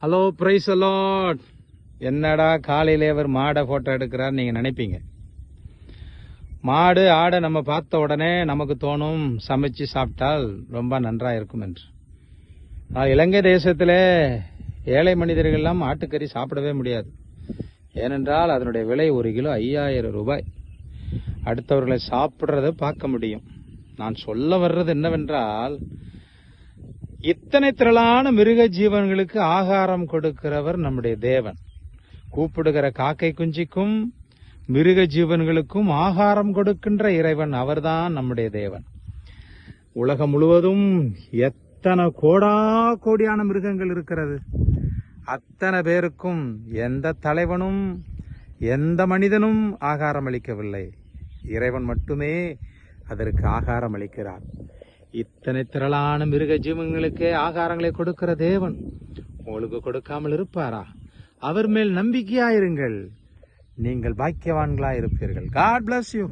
Hello, price allot. என்னடா காலையிலே அவர் மாடை போட்டோ எடுக்கிறார் நீங்க நினைப்பீங்க. மாடு ஆடை நம்ம பார்த்த உடனே நமக்கு தோணும் சமைச்சு சாப்பிட்டால் ரொம்ப நன்றா இருக்கும் என்று. இலங்கை தேசத்திலே ஏழை மனிதர்கள் எல்லாம் ஆட்டுக்கறி சாப்பிடவே முடியாது. ஏனென்றால் அதனுடைய விலை 1 கிலோ 5000 ரூபாய். அடுத்தவர்களை சாப்பிடுறத பார்க்க முடியும். நான் சொல்ல வர்றது என்னவென்றால், இத்தனை திரளான மிருக ஜீவன்களுக்கு ஆகாரம் கொடுக்கிறவர் நம்முடைய தேவன். கூப்பிடுகிற காக்கை குஞ்சிக்கும் மிருக ஜீவன்களுக்கும் ஆகாரம் கொடுக்கின்ற இறைவன் அவர்தான் நம்முடைய தேவன். உலகம் முழுவதும் எத்தனை கோடியான மிருகங்கள் இருக்கிறது. அத்தனை பேருக்கும் எந்த தலைவனும் எந்த மனிதனும் ஆகாரம் அளிக்கவில்லை. இறைவன் மட்டுமே அதற்கு ஆகாரம் அளிக்கிறார். இத்தனை திரளான மிருக ஜீவன்களுக்கே ஆகாரங்களை கொடுக்கிற தேவன் உங்களுக்கு கொடுக்காமல் இருப்பாரா? அவர் மேல் நம்பிக்கையாயிருங்கள், நீங்கள் பாக்கியவான்களா இருப்பீர்கள். God bless you.